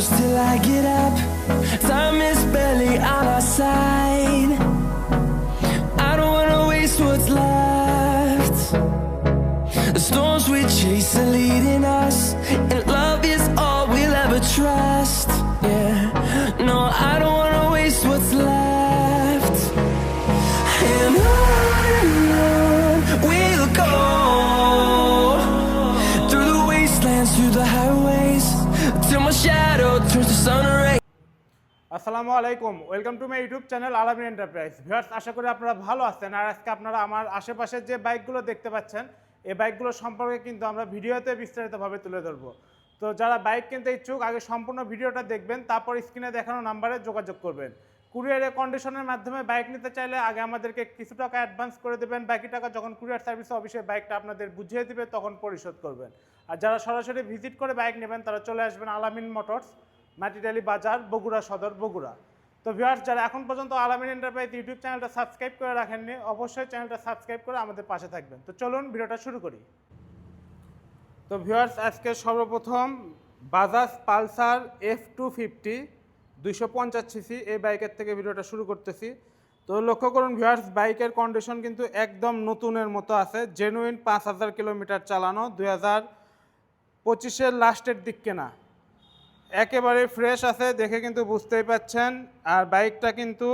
close till I get up. Time is barely on our side. I don't wanna waste what's left. The storms we chase are leading us, and love is all we'll ever trust. Yeah, no, I don't wanna waste what's left. And on we'll go, through the wastelands, through the highways, till my shadow turns to sun rays. আসসালামু আলাইকুম, welcome to my YouTube channel আলামিন enterprise. Viewers, আশা করি আপনারা ভালো আছেন। আর আজকে আপনারা আমার আশেপাশে যে বাইকগুলো দেখতে পাচ্ছেন, এই বাইকগুলো সম্পর্কে কিন্তু আমরা ভিডিওতে বিস্তারিতভাবে তুলে ধরবো। তো যারা বাইক কিনতে ইচ্ছুক, আগে সম্পূর্ণ ভিডিওটা দেখবেন, তারপর স্ক্রিনে দেখানো নাম্বারে যোগাযোগ করবেন। কুরিয়ারের কন্ডিশনের মাধ্যমে বাইক নিতে চাইলে আগে আমাদেরকে কিছু টাকা অ্যাডভান্স করে দেবেন, বাকি টাকা যখন কুরিয়ার সার্ভিস অফিসে বাইকটা আপনাদের বুঝিয়ে দিবে তখন পরিশোধ করবেন। আর যারা সরাসরি ভিজিট করে বাইক নেবেন তারা চলে আসবেন আলামিন মোটরস, মাটিডালি বাজার, বগুড়া সদর, বগুড়া। তো ভিউয়ার্স, যারা এখন পর্যন্ত আলামিন এন্টারপ্রাইজ ইউটিউব চ্যানেলটা সাবস্ক্রাইব করে রাখেননি, অবশ্যই চ্যানেলটা সাবস্ক্রাইব করে আমাদের পাশে থাকবেন। তো চলুন ভিডিওটা শুরু করি। তো ভিউয়ার্স, আজকে সর্বপ্রথম বাজাজ পালসার F250 250 সিসি এই বাইকের থেকে ভিডিওটা শুরু করতেছি। তো লক্ষ্য করুন ভিউয়ার্স, বাইকের কন্ডিশন কিন্তু একদম নতুনের মতো আছে। জেনুইন 5000 কিলোমিটার চালানো, 2025-এর লাস্টের দিক কেনা, একেবারে ফ্রেশ আছে, দেখে কিন্তু বুঝতেই পাচ্ছেন। আর বাইকটা কিন্তু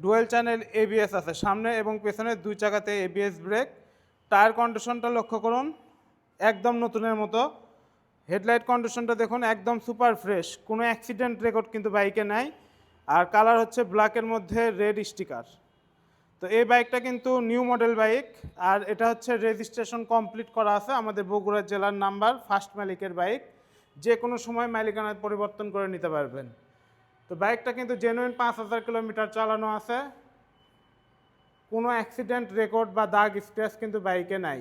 ডুয়েল চ্যানেল ABS আছে, সামনে এবং পেছনে দুই চাকাতে ABS ব্রেক। টায়ার কন্ডিশনটা লক্ষ্য করুন, একদম নতুনের মতো। হেডলাইট কন্ডিশনটা দেখুন, একদম সুপার ফ্রেশ, কোনো অ্যাক্সিডেন্ট রেকর্ড কিন্তু বাইকে নাই। আর কালার হচ্ছে ব্ল্যাকের মধ্যে রেড স্টিকার। তো এই বাইকটা কিন্তু নিউ মডেল বাইক, আর এটা হচ্ছে রেজিস্ট্রেশন কমপ্লিট করা আছে আমাদের বগুড়া জেলার নাম্বার, ফার্স্ট মালিকের বাইক। যে কোনো সময় মালিকানা পরিবর্তন করে নিতে পারবেন। তো বাইকটা কিন্তু জেনুইন 5000 কিলোমিটার চালানো আছে, কোনো অ্যাক্সিডেন্ট রেকর্ড বা দাগ স্ক্র্যাচ কিন্তু বাইকে নাই।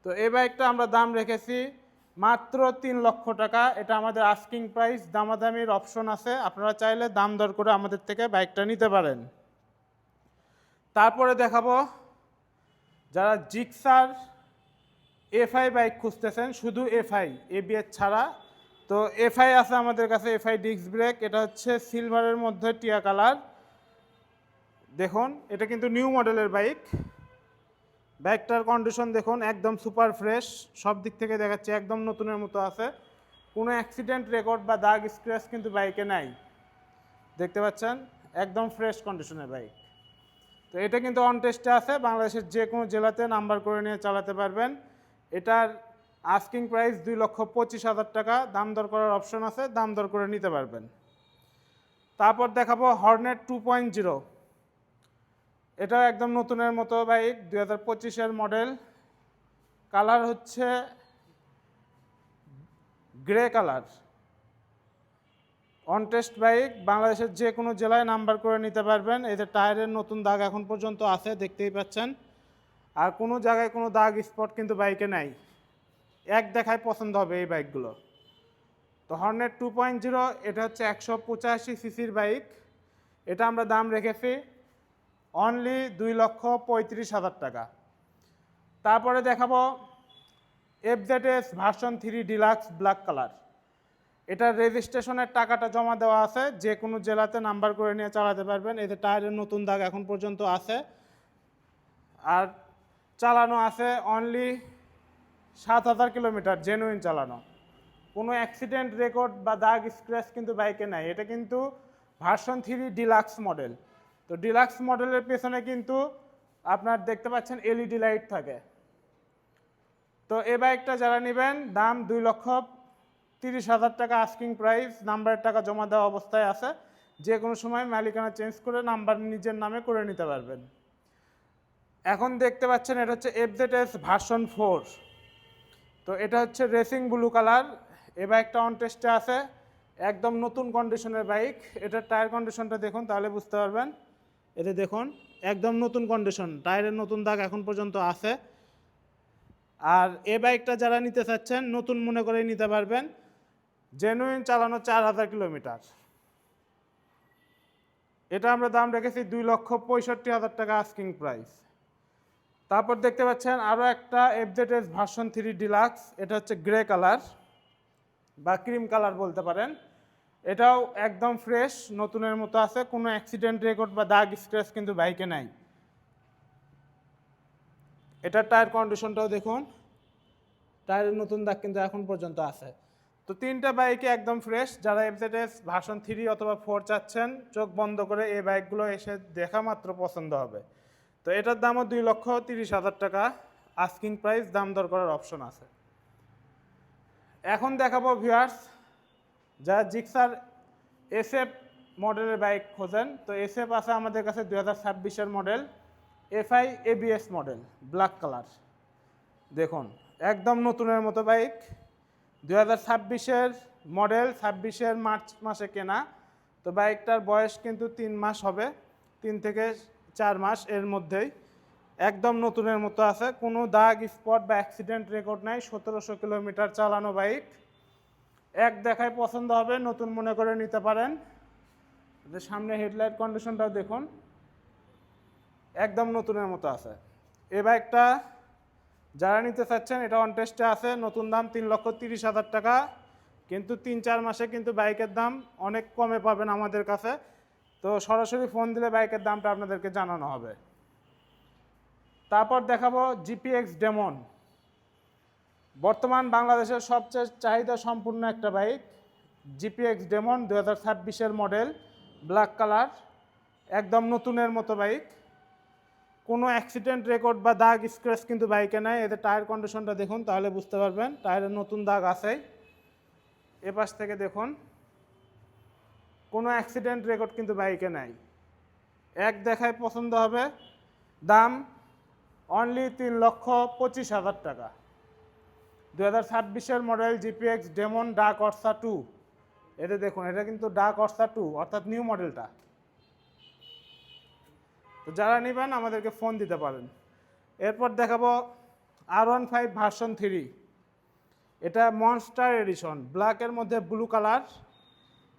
তো এই বাইকটা আমরা দাম রেখেছি মাত্র 3 লক্ষ টাকা। এটা আমাদের আস্কিং প্রাইস, দামাদামির অপশন আছে, আপনারা চাইলে দাম দর করে আমাদের থেকে বাইকটা নিতে পারেন। তারপরে দেখাবো যারা জিক্সার FI বাইক খুঁজতেছেন, শুধু FI, ABS ছাড়া। তো FI আছে আমাদের কাছে, FI ডিস্ক ব্রেক। এটা হচ্ছে সিলভারের মধ্যে টিয়া কালার। দেখুন, এটা কিন্তু নিউ মডেলের বাইক। বাইকটার কন্ডিশন দেখুন, একদম সুপার ফ্রেশ, সব দিক থেকে দেখাচ্ছে একদম নতুনের মতো আছে। কোনো অ্যাক্সিডেন্ট রেকর্ড বা দাগ স্ক্র্যাচ কিন্তু বাইকে নাই, দেখতে পাচ্ছেন, একদম ফ্রেশ কন্ডিশনের বাইক। তো এটা কিন্তু অন টেস্টে আছে, বাংলাদেশের যে কোনো জেলাতে নাম্বার করে নিয়ে চালাতে পারবেন। এটার আস্কিং প্রাইস 2,25,000 টাকা, দাম দর করার অপশন আছে, দাম দর করে নিতে পারবেন। তারপর দেখাবো হর্নেট 2.0। এটা একদম নতুনের মতো বাইক, 2025-এর মডেল। কালার হচ্ছে grey colour. On test bike, বাংলাদেশের যে কোনো জেলায় নাম্বার করে নিতে পারবেন। এদের টায়ারের নতুন দাগ এখন পর্যন্ত আছে, দেখতেই পাচ্ছেন। আর কোনো জায়গায় কোনো দাগ স্পট কিন্তু বাইকে নাই, এক দেখায় পছন্দ হবে এই বাইকগুলো। তো হর্নেট 2.0, এটা হচ্ছে 185 সিসির বাইক। এটা আমরা দাম রেখেছি অনলি 2,35,000 টাকা। তারপরে দেখাবো FZS version 3 deluxe black colour. এটার রেজিস্ট্রেশনের টাকাটা জমা দেওয়া আছে, যে কোনো জেলাতে নাম্বার করে নিয়ে চালাতে পারবেন। এতে টায়ারের নতুন দাগ এখন পর্যন্ত আছে, আর চালানো আছে অনলি 7,000 কিলোমিটার, জেনুইন চালানো। কোনো অ্যাক্সিডেন্ট রেকর্ড বা দাগ স্ক্র্যাচ কিন্তু বাইকে নাই। এটা কিন্তু ভার্সন 3 ডিলাক্স মডেল। তো ডিলাক্স মডেলের পেছনে কিন্তু আপনার দেখতে পাচ্ছেন LED লাইট থাকে। তো এই বাইকটা যারা নেবেন, দাম 2,30,000 টাকা আস্কিং প্রাইস, নাম্বারের টাকা জমা দেওয়া অবস্থায় আছে, যে কোনো সময় মালিকানা চেঞ্জ করে নাম্বার নিজের নামে করে নিতে পারবেন। এখন দেখতে পাচ্ছেন এটা হচ্ছে FZS ভার্সন 4। তো এটা হচ্ছে রেসিং ব্লু কালার। এই বাইকটা অন টেস্টে আছে, একদম নতুন কন্ডিশনের বাইক। এটার টায়ার কন্ডিশনটা দেখুন, তাহলে বুঝতে পারবেন। এতে দেখুন, একদম নতুন কন্ডিশন, টায়ারের নতুন দাগ এখন পর্যন্ত আছে। আর এই বাইকটা যারা নিতে চাচ্ছেন, নতুন মনে করে নিতে পারবেন। জেনুইন চালানো 4000 কিলোমিটার। এটা আমরা দাম রেখেছি 2,65,000 টাকা আস্কিং প্রাইস। তারপর দেখতে পাচ্ছেন আরও একটা FZS ভার্সন 3 ডিলাক্স। এটা হচ্ছে গ্রে কালার বা ক্রিম কালার বলতে পারেন। এটাও একদম ফ্রেশ নতুনের মতো আছে, কোনো অ্যাক্সিডেন্ট রেকর্ড বা দাগ স্ক্র্যাচ কিন্তু বাইকে নাই। এটার টায়ার কন্ডিশনটাও দেখুন, টায়ারের নতুন দাগ কিন্তু এখন পর্যন্ত আছে। তো তিনটা বাইকে একদম ফ্রেশ। যারা এফজেডএস ভার্সন 3 অথবা 4 চাচ্ছেন, চোখ বন্ধ করে এই বাইকগুলো এসে দেখা মাত্র পছন্দ হবে। তো এটার দামও 2,30,000 টাকা আস্কিং প্রাইস, দাম দর করার অপশন আছে। এখন দেখাবো ভিউয়ার্স, যারা জিক্সার এসএফ মডেলের বাইক খোঁজেন, তো এসএফ আছে আমাদের কাছে 2026-এর model, FI ABS model, black colour. দেখুন একদম নতুনের মতো বাইক, 2026-এর মডেল, 26-এর মার্চ মাসে কেনা। তো বাইকটার বয়স কিন্তু 3 মাস হবে, 3 থেকে 4 মাস এর মধ্যেই। একদম নতুনের মতো আছে, কোনো দাগ স্পট বা অ্যাক্সিডেন্ট রেকর্ড নাই। 1700 কিলোমিটার চালানো বাইক, এক দেখায় পছন্দ হবে, নতুন মনে করে নিতে পারেন। সামনে হেডলাইট কন্ডিশনটাও দেখুন, একদম নতুনের মতো আছে। এই বাইকটা যারা নিতে চাচ্ছেন, এটা অন টেস্টে আছে, নতুন দাম 3,30,000 টাকা। কিন্তু 3-4 মাসে কিন্তু বাইকের দাম অনেক কমে পাবেন আমাদের কাছে। তো সরাসরি ফোন দিলে বাইকের দামটা আপনাদেরকে জানানো হবে। তারপর দেখাবো জিপিএক্স ডেমন, বর্তমান বাংলাদেশের সবচেয়ে চাহিদা সম্পূর্ণ একটা বাইক। জিপিএক্স ডেমন 2026-এর মডেল, ব্ল্যাক কালার, একদম নতুনের মতো বাইক। কোনো অ্যাক্সিডেন্ট রেকর্ড বা দাগ স্ক্র্যাচ কিন্তু বাইকে নাই। এদের টায়ার কন্ডিশনটা দেখুন, তাহলে বুঝতে পারবেন টায়ারের নতুন দাগ আছেই। এপাশ থেকে দেখুন, কোনো অ্যাক্সিডেন্ট রেকর্ড কিন্তু বাইকে নাই, এক দেখায় পছন্দ হবে। দাম অনলি 3,25,000 টাকা। 2026-এর মডেল জিপিএক্স ডেমন ডার্ক অর্সা 2। এতে দেখুন, এটা কিন্তু ডার্ক অর্সা 2, অর্থাৎ নিউ মডেলটা। তো যারা নেবেন আমাদেরকে ফোন দিতে পারেন। এরপর দেখাবো R15 ভার্সন 3। এটা মনস্টার এডিশন, ব্ল্যাকের মধ্যে ব্লু কালার।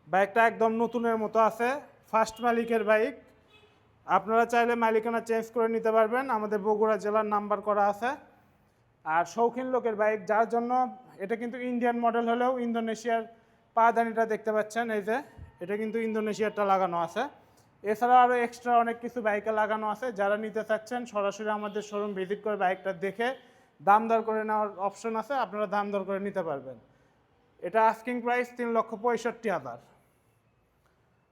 বাইকটা একদম নতুনের মতো আছে, ফার্স্ট মালিকের বাইক। আপনারা চাইলে মালিকানা চেঞ্জ করে নিতে পারবেন, আমাদের বগুড়া জেলার নাম্বার করা আছে। আর শৌখিন লোকের বাইক, যার জন্য এটা কিন্তু ইন্ডিয়ান মডেল হলেও ইন্দোনেশিয়ার পাদানিটা দেখতে পাচ্ছেন, এই যে এটা কিন্তু ইন্দোনেশিয়ারটা লাগানো আছে। এছাড়াও আরও এক্সট্রা অনেক কিছু বাইকে লাগানো আছে। যারা নিতে চাচ্ছেন সরাসরি আমাদের শোরুম ভিজিট করে বাইকটা দেখে দাম দর করে নেওয়ার অপশন আছে, আপনারা দাম দর করে নিতে পারবেন। এটা আস্কিং প্রাইস 3,65,000।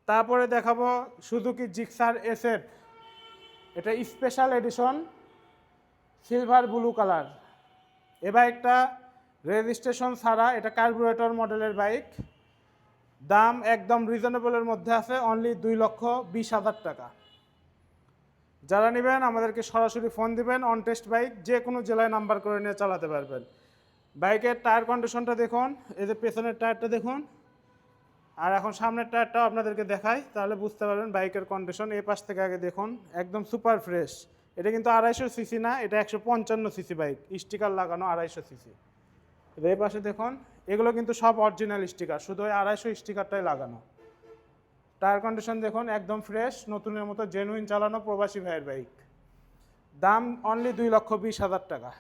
তারপরে দেখাবো সুজুকি জিক্সার এসএফ, এটা special edition, silver blue colour. এ বাইকটা রেজিস্ট্রেশন ছাড়া, এটা কার্বুরেটর মডেলের বাইক। দাম একদম রিজনেবলের মধ্যে আছে, অনলি 2,20,000 টাকা। যারা নেবেন আমাদেরকে সরাসরি ফোন দিবেন। অন টেস্ট বাইক, যে কোনো জেলায় নাম্বার করে নিয়ে চালাতে পারবেন। বাইকের টায়ার কন্ডিশনটা দেখুন, এই যে পেছনের টায়ারটা দেখুন, আর এখন সামনের টায়ারটাও আপনাদেরকে দেখাই, তাহলে বুঝতে পারবেন বাইকের কন্ডিশন। এই পাশ থেকে আগে দেখুন, একদম সুপার ফ্রেশ। এটা কিন্তু 250 সিসি না, এটা 155 সিসি বাইক, স্টিকার লাগানো 250 সিসি। এই পাশে দেখুন, এগুলো কিন্তু সব অরিজিনাল স্টিকার, শুধু ওই 250 স্টিকারটাই লাগানো। টায়ার কন্ডিশন দেখুন, একদম ফ্রেশ নতুনের মতো, জেনুইন চালানো প্রবাসী ভাইয়ের বাইক। দাম অনলি 2,20,000 টাকা।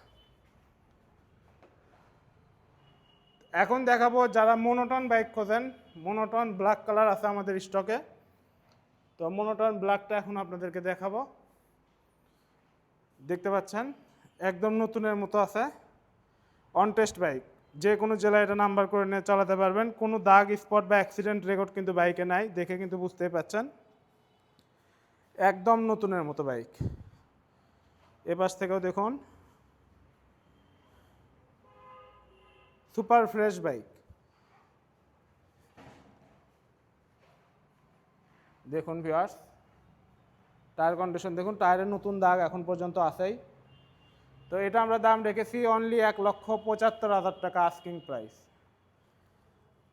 এখন দেখাবো যারা মোনোটন বাইক খোঁজেন, মোনোটন ব্ল্যাক কালার আছে আমাদের স্টকে। তো মোনোটন ব্ল্যাকটা এখন আপনাদেরকে দেখাবো। দেখতে পাচ্ছেন একদম নতুনের মতো আছে, অন টেস্ট বাইক, যে কোনো জেলায় এটা নাম্বার করে নিয়ে চালাতে পারবেন। কোনো দাগ স্পট বা অ্যাক্সিডেন্ট রেকর্ড কিন্তু বাইকে নাই, দেখে কিন্তু বুঝতেই পাচ্ছেন একদম নতুনের মতো বাইক। এপাশ থেকেও দেখুন, সুপার ফ্রেশ বাইক। দেখুন ভিউয়ার্স, টায়ার কন্ডিশন দেখুন, টায়ারের নতুন দাগ এখন পর্যন্ত আছেই। তো এটা আমরা দাম রেখেছি অনলি 1,75,000 টাকা আস্কিং প্রাইস।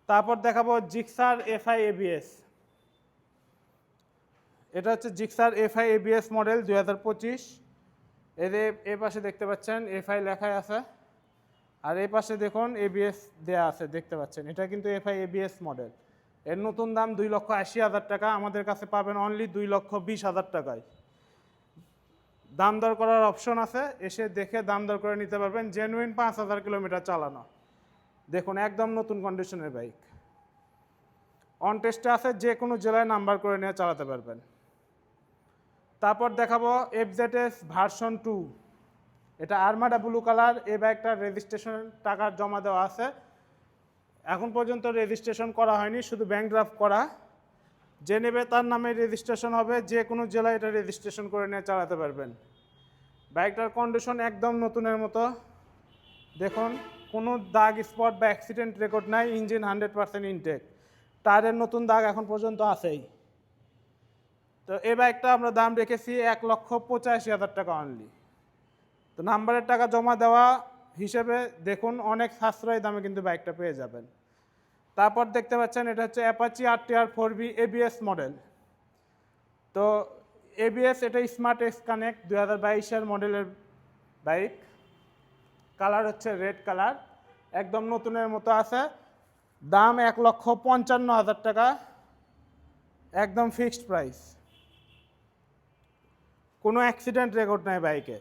তারপর দেখাবো জিক্সার এফআই এবিএস। এটা হচ্ছে জিক্সার এফআই এবিএস মডেল 2025। এদের এ পাশে দেখতে পাচ্ছেন এফআই লেখাই আছে, আর এই পাশে দেখুন এবিএস দেয়া আছে, দেখতে পাচ্ছেন এটা কিন্তু এফআই এবিএস মডেল। এর নতুন দাম 2,80,000 টাকা, আমাদের কাছে পাবেন অনলি 2,20,000 টাকায়। দাম দর করার অপশন আছে, এসে দেখে দাম দর করে নিতে পারবেন। জেনুইন 5,000 কিলোমিটার চালানো, দেখুন একদম নতুন কন্ডিশনের বাইক। অন টেস্টে আছে, যে কোনো জেলায় নাম্বার করে নিয়ে চালাতে পারবেন। তারপর দেখাবো FZS ভার্সন 2। এটা আর্মাডা ব্লু কালার। এই বাইকটার রেজিস্ট্রেশন টাকা জমা দেওয়া আছে, এখন পর্যন্ত রেজিস্ট্রেশন করা হয়নি, শুধু ব্যাংক ড্রাফট করা। যে নেবে তার নামে রেজিস্ট্রেশন হবে, যে কোনো জেলায় এটা রেজিস্ট্রেশন করে নিয়ে চালাতে পারবেন। বাইকটার কন্ডিশন একদম নতুনের মতো, দেখুন কোনো দাগ স্পট বা অ্যাক্সিডেন্ট রেকর্ড নাই। ইঞ্জিন 100% ইনটেক, টায়ারের নতুন দাগ এখন পর্যন্ত আছেই। তো এই বাইকটা আমরা দাম রেখেছি 1,85,000 টাকা অনলি। তো নাম্বারের টাকা জমা দেওয়া হিসেবে দেখুন অনেক সাশ্রয়ী দামে কিন্তু বাইকটা পেয়ে যাবেন। তারপর দেখতে পাচ্ছেন এটা হচ্ছে Apache RTR 4B ABS model. তো ABS এটা স্মার্ট এক্স কানেক্ট 2022-এর মডেলের বাইক। কালার হচ্ছে রেড কালার, একদম নতুনের মতো আছে। দাম 1,55,000 টাকা, একদম ফিক্সড প্রাইস। কোনো অ্যাক্সিডেন্ট রেকর্ড নাই বাইকে।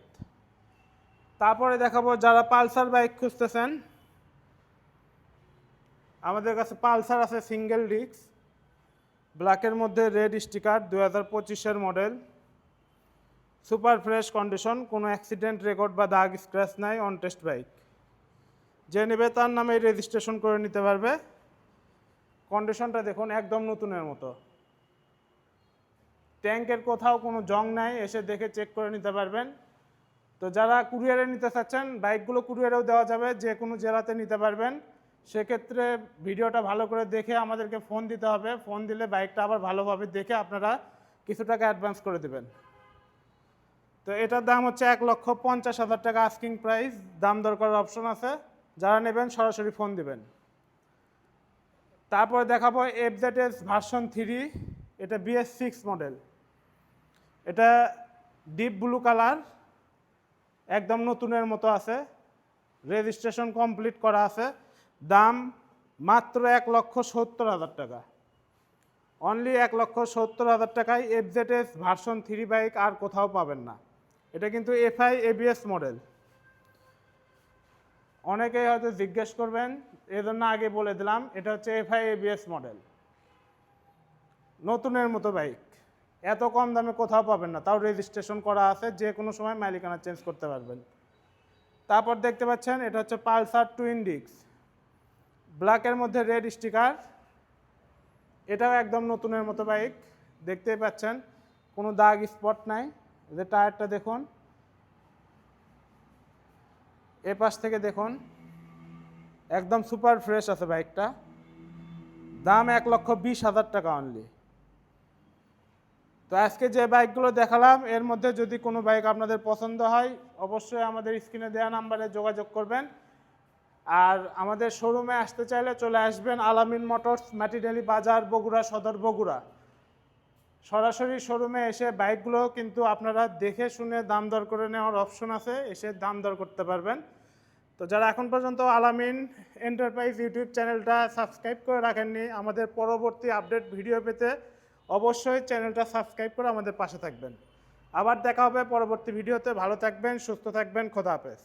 তারপরে দেখাবো যারা পালসার বাইক খুঁজতেছেন, আমাদের কাছে পালসার আছে সিঙ্গেল ডিস্ক, ব্ল্যাকের মধ্যে রেড স্টিকার, 2025-এর মডেল, সুপার ফ্রেশ কন্ডিশন, কোনো অ্যাক্সিডেন্ট রেকর্ড বা দাগ স্ক্র্যাচ নাই, অন টেস্ট বাইক। যে নেবে তার নামে রেজিস্ট্রেশন করে নিতে পারবে। কন্ডিশনটা দেখুন একদম নতুনের মতো, ট্যাঙ্কের কোথাও কোনো জং নাই, এসে দেখে চেক করে নিতে পারবেন। তো যারা কুরিয়ারে নিতে চাচ্ছেন, বাইকগুলো কুরিয়ারেও দেওয়া যাবে, যে কোনো জেলাতে নিতে পারবেন। সেক্ষেত্রে ভিডিওটা ভালো করে দেখে আমাদেরকে ফোন দিতে হবে, ফোন দিলে বাইকটা আবার ভালোভাবে দেখে আপনারা কিছু টাকা অ্যাডভান্স করে দেবেন। তো এটার দাম হচ্ছে 1,50,000 টাকা আস্কিং প্রাইস, দাম দর করার অপশন আছে। যারা নেবেন সরাসরি ফোন দিবেন। তারপরে দেখাবো FZS ভার্সন 3। এটা BS6 মডেল। এটা ডিপ ব্লু কালার, একদম নতুনের মতো আছে, রেজিস্ট্রেশন কমপ্লিট করা আছে। দাম মাত্র 1,70,000 টাকা, অনলি 1,70,000 টাকায় FZS ভার্সন 3 বাইক আর কোথাও পাবেন না। এটা কিন্তু FI ABS মডেল। অনেকেই হয়তো জিজ্ঞেস করবেন, এজন্য আগে বলে দিলাম, এটা হচ্ছে FI ABS মডেল, নতুনের মতো বাইক। এত কম দামে কোথাও পাবেন না, তাও রেজিস্ট্রেশন করা আছে, যে কোনো সময় মালিকানা চেঞ্জ করতে পারবেন। তারপর দেখতে পাচ্ছেন এটা হচ্ছে পালসার টুইন ডিস্ক, ব্ল্যাকের মধ্যে রেড স্টিকার। এটাও একদম নতুনের মতো বাইক, দেখতেই পাচ্ছেন কোনো দাগ স্পট নাই। যে টায়ারটা দেখুন, এ পাশ থেকে দেখুন, একদম সুপার ফ্রেশ আছে বাইকটা। দাম 1,20,000 টাকা অনলি। তো আজকে যে বাইকগুলো দেখালাম, এর মধ্যে যদি কোনো বাইক আপনাদের পছন্দ হয়, অবশ্যই আমাদের স্ক্রিনে দেওয়া নাম্বারে যোগাযোগ করবেন। আর আমাদের শোরুমে আসতে চাইলে চলে আসবেন আলামিন মোটরস, মাটিডালি বাজার, বগুড়া সদর, বগুড়া। সরাসরি শোরুমে এসে বাইকগুলো কিন্তু আপনারা দেখে শুনে দাম দর করে নেওয়ার অপশন আছে, এসে দাম দর করতে পারবেন। তো যারা এখন পর্যন্ত আলামিন এন্টারপ্রাইজ ইউটিউব চ্যানেলটা সাবস্ক্রাইব করে রাখেননি, আমাদের পরবর্তী আপডেট ভিডিও পেতে অবশ্যই চ্যানেলটা সাবস্ক্রাইব করে আমাদের পাশে থাকবেন। আবার দেখা হবে পরবর্তী ভিডিওতে। ভালো থাকবেন, সুস্থ থাকবেন, খোদা হাফেজ।